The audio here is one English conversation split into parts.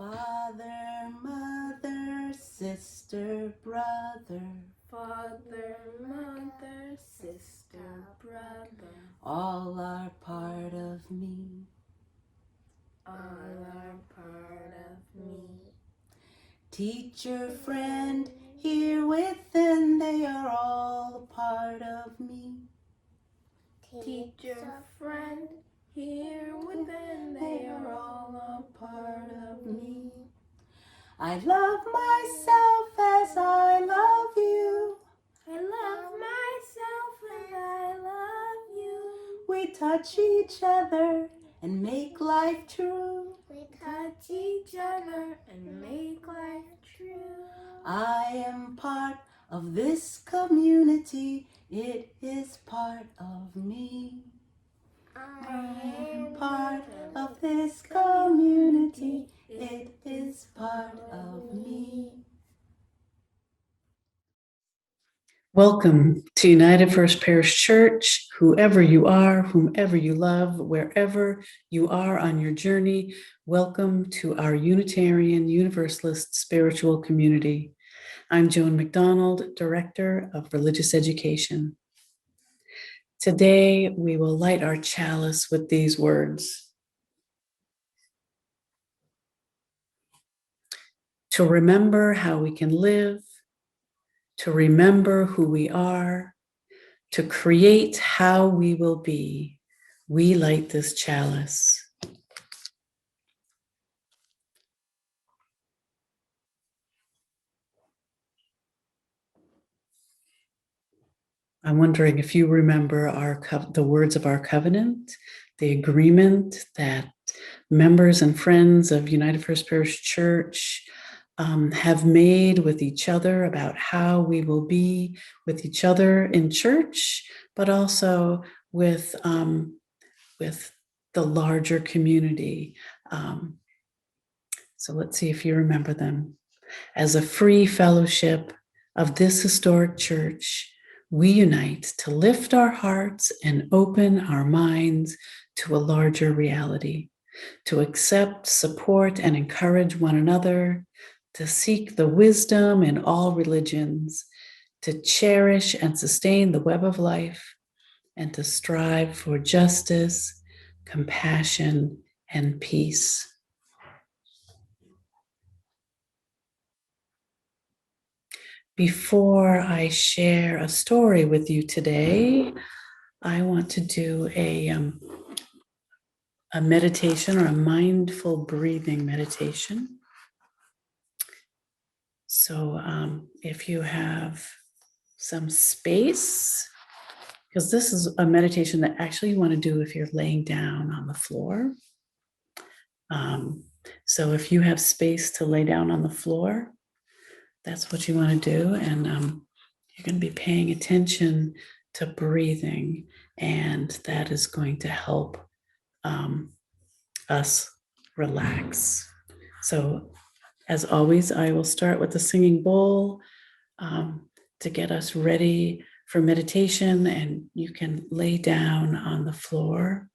Father, mother, sister, brother. Father, mother, sister, brother. All are part of me. All are part of me. Teacher, friend, here within, they are all a part of me. Teacher, friend, here within, they are all a part of me. I love myself as I love you. I love myself and I love you. We touch each other and make life true. We touch each other and make life true. I am part of this community. It is part of me. I am part of this community. It is part of me. Welcome to United First Parish Church, whoever you are, whomever you love, wherever you are on your journey. Welcome to our Unitarian Universalist spiritual community. I'm Joan McDonald, Director of Religious Education. Today, we will light our chalice with these words. To remember how we can live, to remember who we are, to create how we will be, we light this chalice. I'm wondering if you remember the words of our covenant, the agreement that members and friends of United First Parish Church have made with each other about how we will be with each other in church, but also with the larger community. So let's see if you remember them. As a free fellowship of this historic church, we unite to lift our hearts and open our minds to a larger reality, to accept, support, and encourage one another, to seek the wisdom in all religions, to cherish and sustain the web of life, and to strive for justice, compassion, and peace. Before I share a story with you today, I want to do a meditation or a mindful breathing meditation. So if you have some space, because this is a meditation that actually you want to do if you're laying down on the floor. So if you have space to lay down on the floor, that's what you want to do. And you're going to be paying attention to breathing, and that is going to help us relax. So as always, I will start with the singing bowl to get us ready for meditation, and you can lay down on the floor.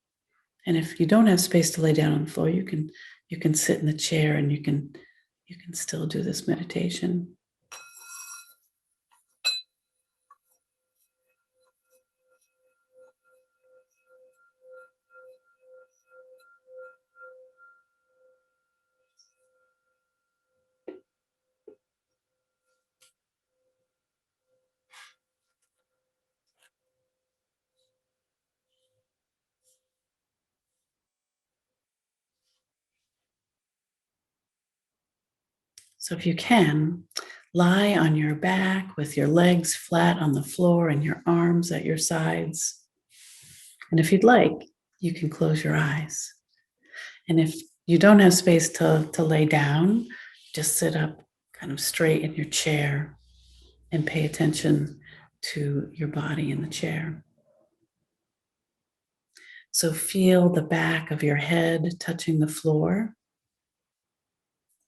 And if you don't have space to lay down on the floor, you can sit in the chair and you can still do this meditation. So if you can, lie on your back with your legs flat on the floor and your arms at your sides. And if you'd like, you can close your eyes. And if you don't have space to lay down, just sit up kind of straight in your chair and pay attention to your body in the chair. So feel the back of your head touching the floor.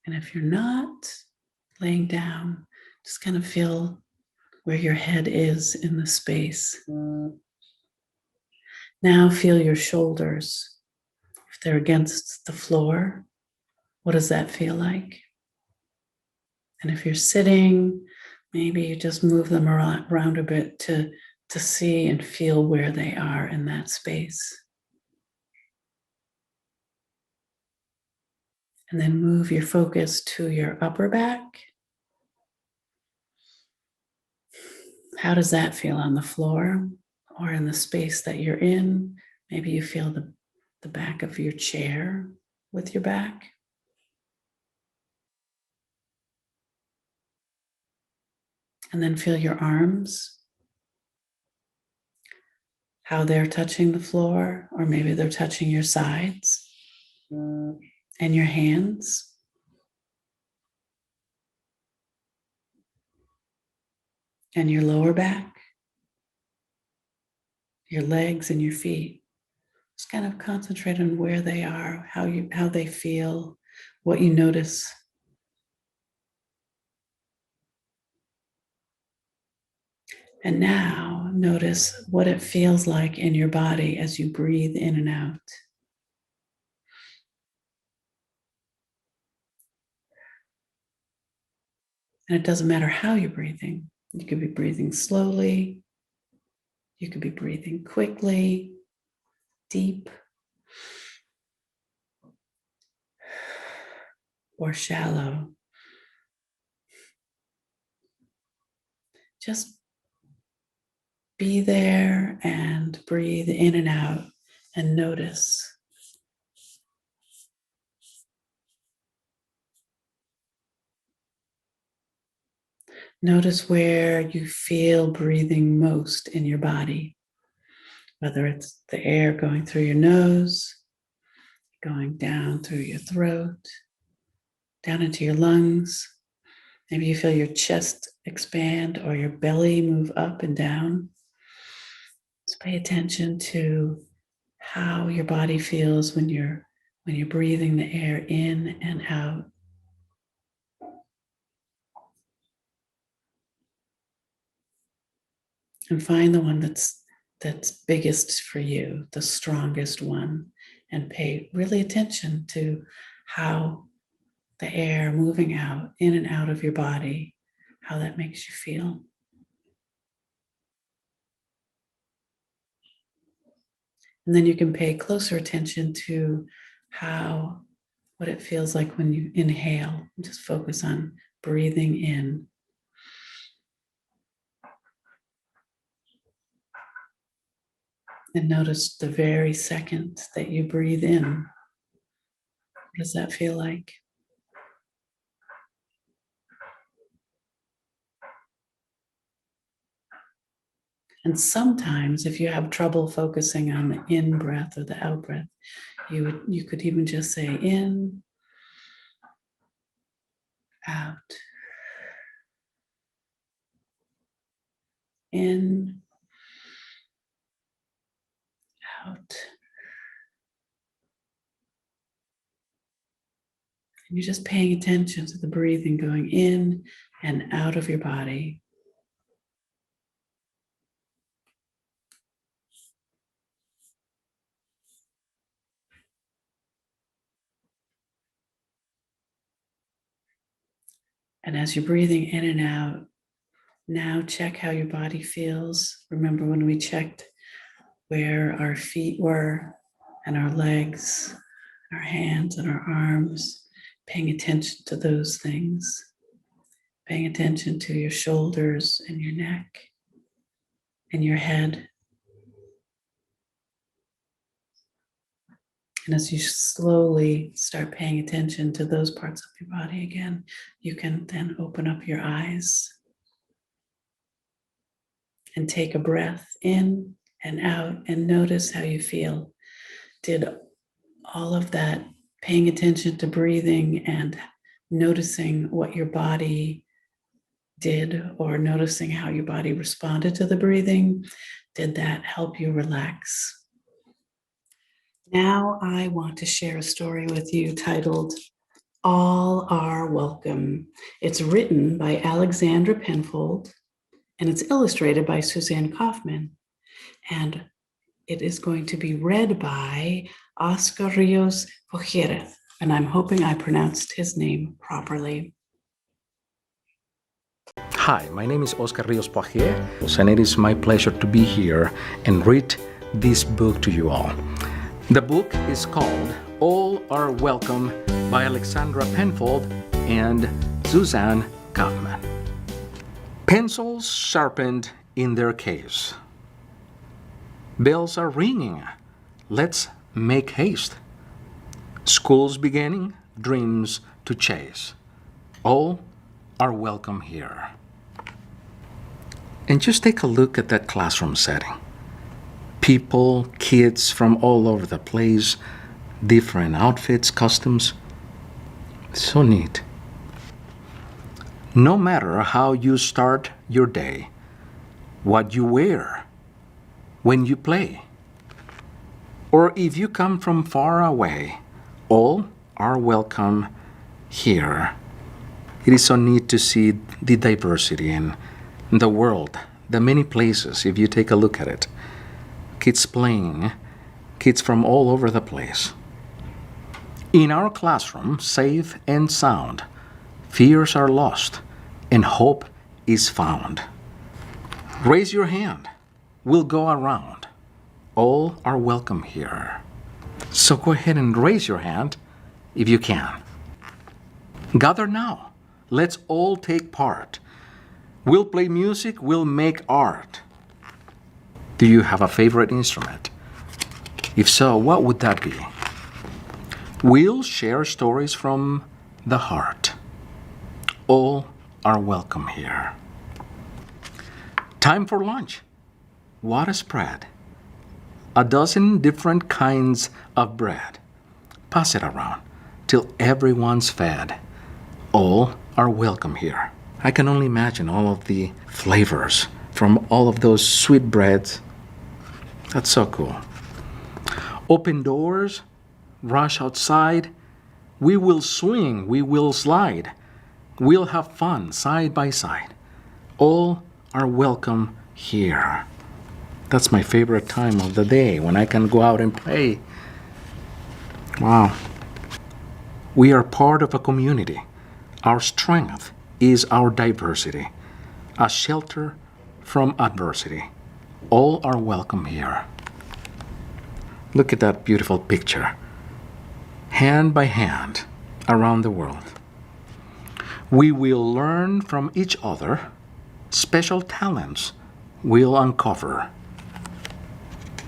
And if you're not laying down, just kind of feel where your head is in the space. Now feel your shoulders. If they're against the floor, What does that feel like? And if you're sitting, maybe you just move them around a bit to see and feel where they are in that space. And then move your focus to your upper back. How does that feel on the floor or in the space that you're in? Maybe you feel the back of your chair with your back. And then feel your arms, how they're touching the floor, or maybe they're touching your sides, and your hands. And your lower back, your legs and your feet. Just kind of concentrate on where they are, how they feel, what you notice. And now notice what it feels like in your body as you breathe in and out. And it doesn't matter how you're breathing. You could be breathing slowly. You could be breathing quickly, deep, or shallow. Just be there and breathe in and out and notice. Notice where you feel breathing most in your body, whether it's the air going through your nose, going down through your throat, down into your lungs. Maybe you feel your chest expand or your belly move up and down. Just pay attention to how your body feels when you're breathing the air in and out. And find the one that's biggest for you, the strongest one, and pay really attention to how the air moving out, in and out of your body, how that makes you feel. And then you can pay closer attention to what it feels like when you inhale. Just focus on breathing in. And notice the very second that you breathe in. What does that feel like? And sometimes if you have trouble focusing on the in breath or the out breath, you could even just say in, out, in, out. And you're just paying attention to the breathing going in and out of your body. And as you're breathing in and out, now check how your body feels. Remember when we checked where our feet were and our legs, our hands and our arms, paying attention to those things, paying attention to your shoulders and your neck and your head. And as you slowly start paying attention to those parts of your body again, you can then open up your eyes and take a breath in and out and notice how you feel. Did all of that paying attention to breathing and noticing what your body did, or noticing how your body responded to the breathing, did that help you relax? Now I want to share a story with you titled All Are Welcome. It's written by Alexandra Penfold and it's illustrated by Suzanne Kaufman. And it is going to be read by Oscar Rios Ojeda. And I'm hoping I pronounced his name properly. Hi, my name is Oscar Rios Poirier, and it is my pleasure to be here and read this book to you all. The book is called All Are Welcome by Alexandra Penfold and Suzanne Kaufman. Pencils sharpened in their case. Bells are ringing. Let's make haste. School's beginning, dreams to chase. All are welcome here. And just take a look at that classroom setting. People, kids from all over the place, different outfits, costumes. So neat. No matter how you start your day, what you wear, when you play, or if you come from far away, all are welcome here. It is so neat to see the diversity in the world, the many places, if you take a look at it. Kids playing, kids from all over the place. In our classroom, safe and sound, fears are lost and hope is found. Raise your hand. We'll go around. All are welcome here. So go ahead and raise your hand if you can. Gather now. Let's all take part. We'll play music, we'll make art. Do you have a favorite instrument? If so, what would that be? We'll share stories from the heart. All are welcome here. Time for lunch. What a spread. A dozen different kinds of bread. Pass it around till everyone's fed. All are welcome here. I can only imagine all of the flavors from all of those sweet breads. That's so cool. Open doors, rush outside. We will swing, we will slide. We'll have fun side by side. All are welcome here. That's my favorite time of the day, when I can go out and play. Wow. We are part of a community. Our strength is our diversity, a shelter from adversity. All are welcome here. Look at that beautiful picture. Hand by hand around the world. We will learn from each other. Special talents we'll uncover.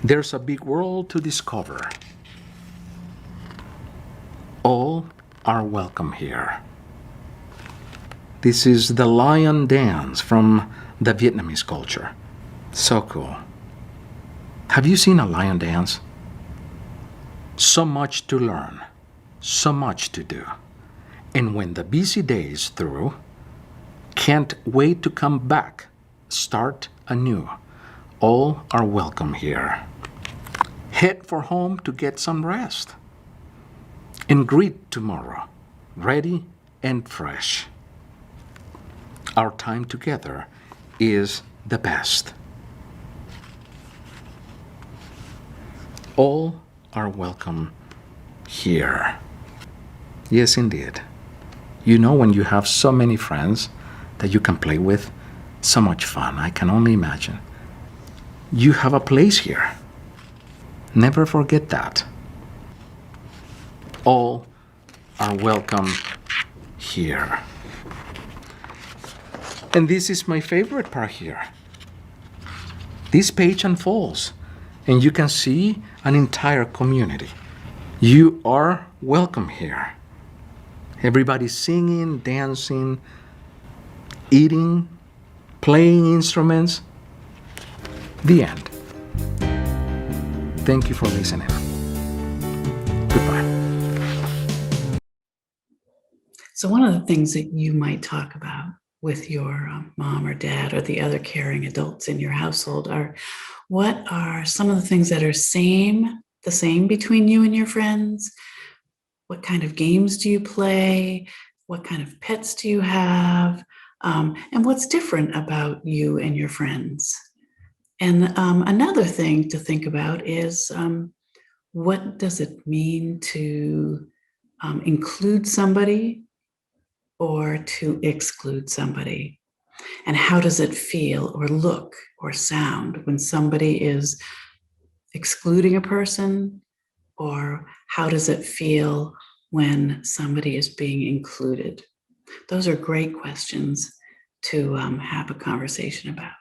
There's a big world to discover. All are welcome here. This is the lion dance from the Vietnamese culture. So cool. Have you seen a lion dance? So much to learn, so much to do. And when the busy day is through, can't wait to come back, start anew. All are welcome here. Head for home to get some rest. And greet tomorrow, ready and fresh. Our time together is the best. All are welcome here. Yes, indeed. You know, when you have so many friends that you can play with, so much fun, I can only imagine. You have a place here. Never forget that. All are welcome here. And this is my favorite part here. This page unfolds, and you can see an entire community. You are welcome here. Everybody singing, dancing, eating, playing instruments. The end. Thank you for listening. Goodbye. So one of the things that you might talk about with your mom or dad or the other caring adults in your household are, what are some of the things that are the same between you and your friends? What kind of games do you play? What kind of pets do you have? And what's different about you and your friends? And another thing to think about is, what does it mean to include somebody or to exclude somebody? And how does it feel or look or sound when somebody is excluding a person? Or how does it feel when somebody is being included? Those are great questions to have a conversation about.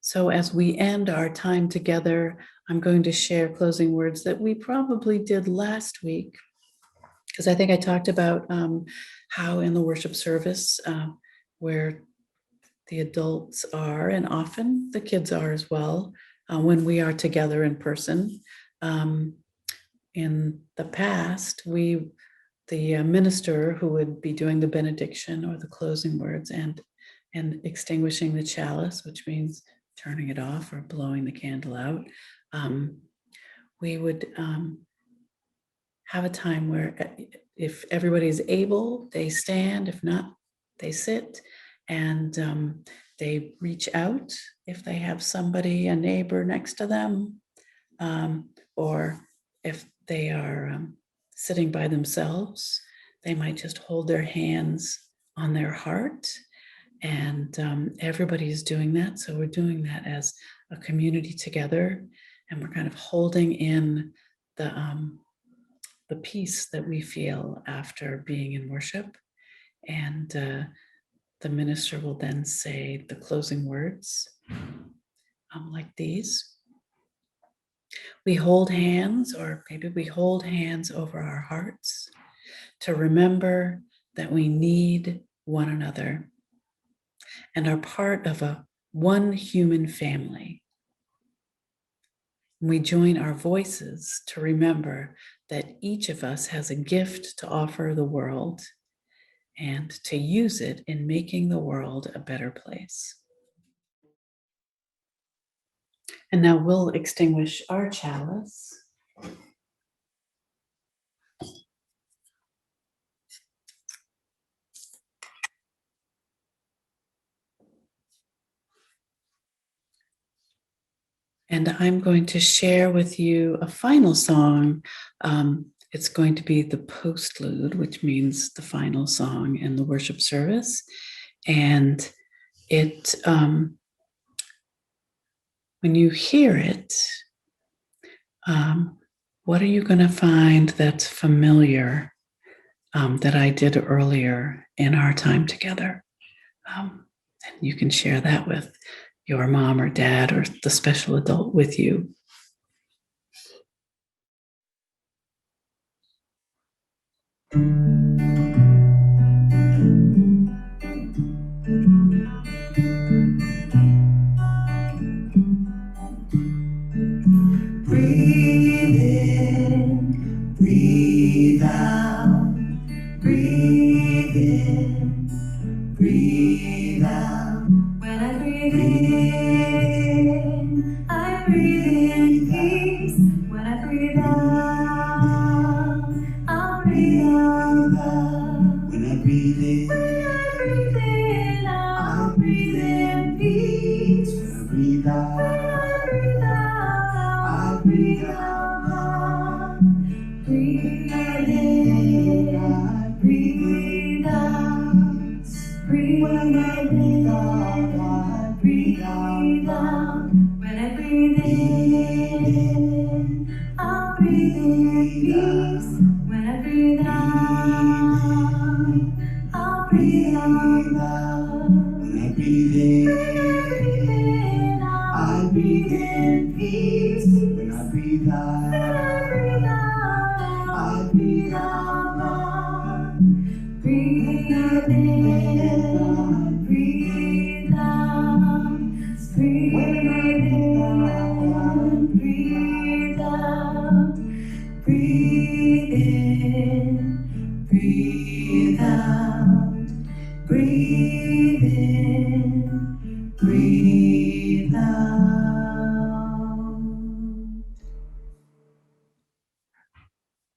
So as we end our time together, I'm going to share closing words that we probably did last week, because I think I talked about how in the worship service, where the adults are, and often the kids are as well, when we are together in person. In the past, the minister who would be doing the benediction or the closing words and extinguishing the chalice, which means turning it off or blowing the candle out, we would have a time where if everybody is able, they stand. If not, they sit, and they reach out if they have somebody, a neighbor next to them, or if they are sitting by themselves, they might just hold their hands on their heart. And everybody is doing that. So we're doing that as a community together, and we're kind of holding in the peace that we feel after being in worship. And the minister will then say the closing words like these. We hold hands, or maybe we hold hands over our hearts to remember that we need one another and are part of one human family. We join our voices to remember that each of us has a gift to offer the world and to use it in making the world a better place. And now we'll extinguish our chalice. And I'm going to share with you a final song. It's going to be the postlude, which means the final song in the worship service. And it, when you hear it, what are you going to find that's familiar that I did earlier in our time together? And you can share that with your mom or dad or the special adult with you. Breathe in, breathe out, breathe in, breathe out. When I breathe in, I breathe in peace. When I breathe out, I'll breathe out love. When I breathe in, I'll breathe in peace. When I breathe out, I'll breathe out love. Breathe in, breathe out. Breathe in, breathe out. When I breathe in, I'll breathe in peace. When I breathe out, I'll breathe out love. When I breathe in, I'll breathe in peace. When I breathe out, I'll breathe out love. Breathe in, breathe out. Breathe in, breathe out. Breathe in, breathe out.